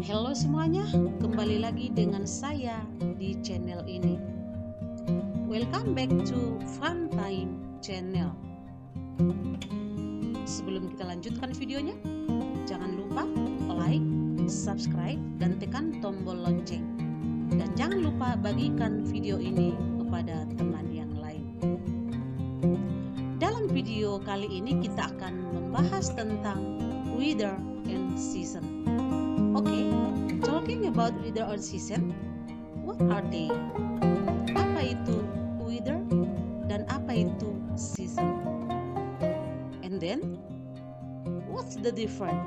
Halo semuanya, kembali lagi dengan saya di channel ini. Welcome back to Fun Time Channel. Sebelum kita lanjutkan videonya, jangan lupa like, subscribe, dan tekan tombol lonceng. Dan jangan lupa bagikan video ini kepada teman yang lain. Dalam video kali ini kita akan membahas tentang weather and season. Okay, talking about weather or season, what are they? Apa itu weather dan apa itu season? And then, what's the difference?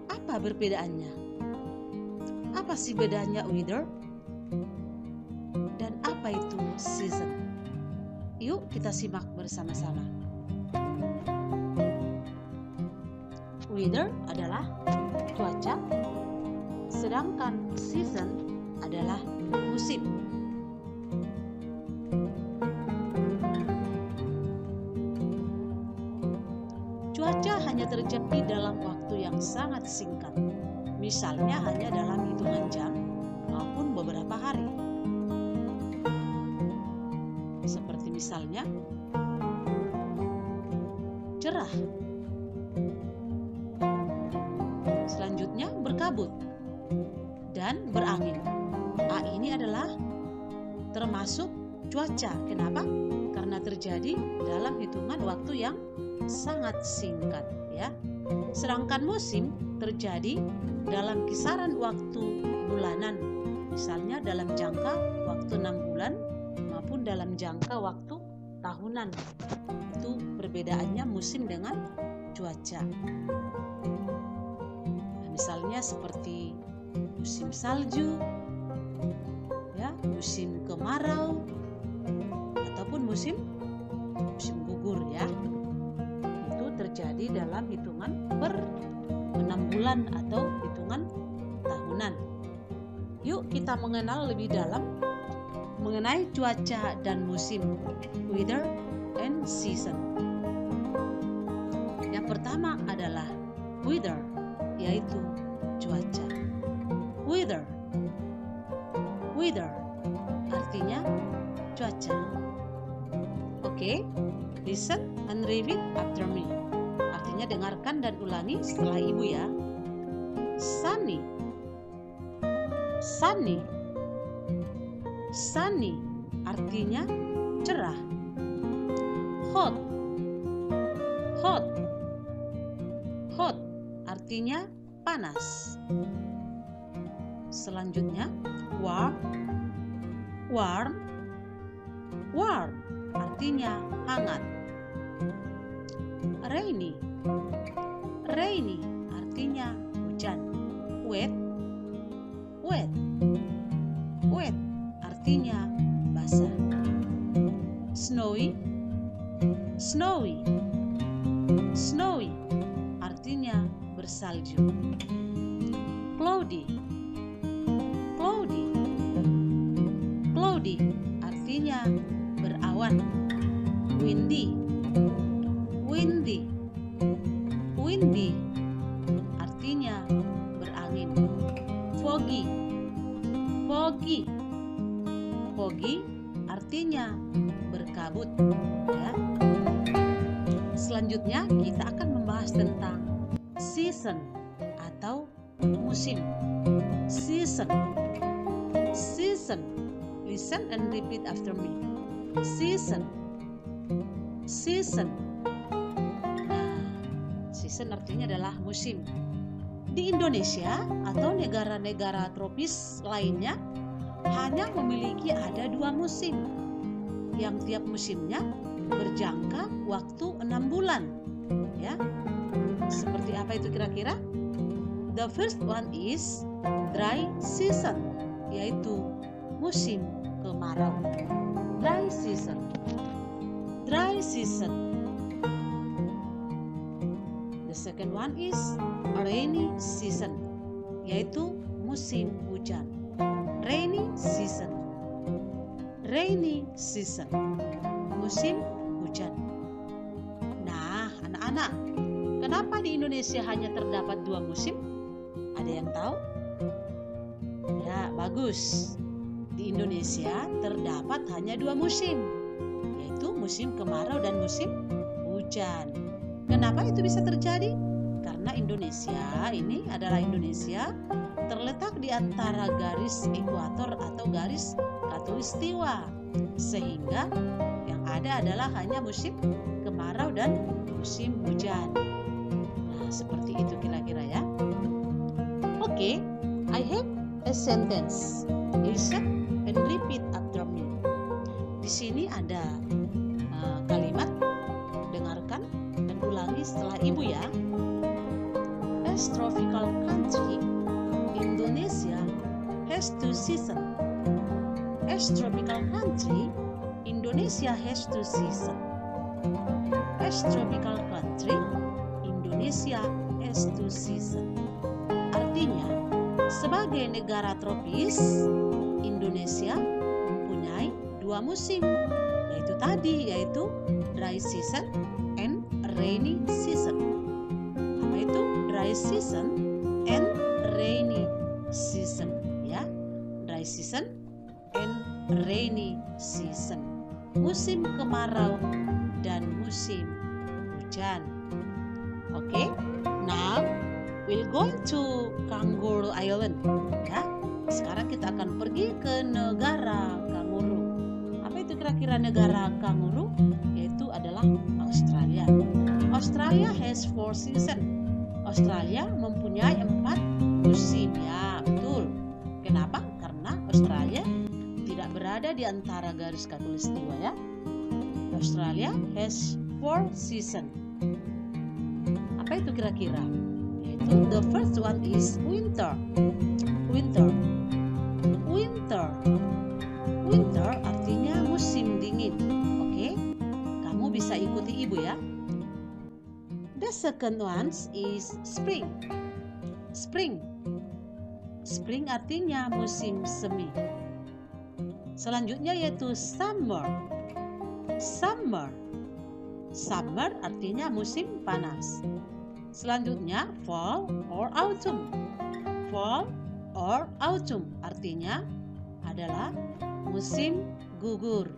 Apa perbedaannya? Apa sih bedanya weather dan apa itu season? Yuk kita simak bersama-sama. Weather adalah cuaca, sedangkan season adalah musim. Cuaca hanya terjadi dalam waktu yang sangat singkat, misalnya hanya dalam hitungan jam maupun beberapa hari. Seperti misalnya cerah. Selanjutnya berkabut dan berangin. Ini adalah termasuk cuaca. Kenapa? Karena terjadi dalam hitungan waktu yang sangat singkat, ya. Sedangkan musim terjadi dalam kisaran waktu bulanan. Misalnya dalam jangka waktu 6 bulan maupun dalam jangka waktu tahunan. Itu perbedaannya musim dengan cuaca. Misalnya seperti musim salju, ya, musim kemarau, ataupun musim gugur, ya. Itu terjadi dalam hitungan per 6 bulan atau hitungan tahunan. Yuk kita mengenal lebih dalam mengenai cuaca dan musim, weather and season. Yang pertama adalah weather, yaitu cuaca. Weather artinya cuaca. Oke, listen and repeat after me. Artinya dengarkan dan ulangi setelah ibu, ya. Sunny artinya cerah. Hot artinya panas. Selanjutnya warm artinya hangat. Rainy artinya hujan. Wet artinya basah. Snowy artinya bersalju. Cloudy artinya berawan. Windy artinya berangin. Foggy artinya berkabut, ya. Selanjutnya kita akan membahas tentang season atau musim. Season. Listen and repeat after me. Season. Nah, season artinya adalah musim. Di Indonesia atau negara-negara tropis lainnya hanya memiliki ada 2 musim, yang tiap musimnya berjangka waktu 6 bulan, ya. Seperti apa itu kira-kira? The first one is dry season, yaitu musim kemarau. Dry season. The second one is rainy season, yaitu musim hujan. Rainy season, musim hujan. Nah, anak-anak, kenapa di Indonesia hanya terdapat 2 musim? Ada yang tahu? Ya, bagus. Di Indonesia terdapat hanya 2 musim, yaitu musim kemarau dan musim hujan. Kenapa itu bisa terjadi? Karena Indonesia terletak di antara garis ekuator atau garis khatulistiwa, sehingga yang ada adalah hanya musim kemarau dan musim hujan. Nah, seperti itu kira-kira ya. Oke, I have a sentence. Listen and repeat after me. Di sini ada kalimat, dengarkan dan ulangi setelah ibu ya. As tropical country, Indonesia has 2 seasons. As tropical country, Indonesia has 2 seasons. As tropical country, Indonesia has 2 seasons. Artinya, sebagai negara tropis, Indonesia mempunyai 2 musim, yaitu dry season and rainy season. Apa itu dry season and rainy season ya? Dry season and rainy season. Musim kemarau dan musim hujan. Oke, now we'll going to Kangaroo Island ya. Sekarang kita akan pergi ke negara kanguru. Apa itu kira-kira negara kanguru? Yaitu adalah Australia. Australia has 4 seasons. Australia mempunyai 4 musim ya, betul. Kenapa? Karena Australia tidak berada di antara garis khatulistiwa ya. Australia has 4 seasons. Apa itu kira-kira? Yaitu the first one is winter. Winter artinya musim dingin. Oke, kamu bisa ikuti ibu ya. The second one is spring. Spring artinya musim semi. Selanjutnya yaitu summer. Summer artinya musim panas. Selanjutnya fall or autumn. Fall or autumn artinya adalah musim gugur.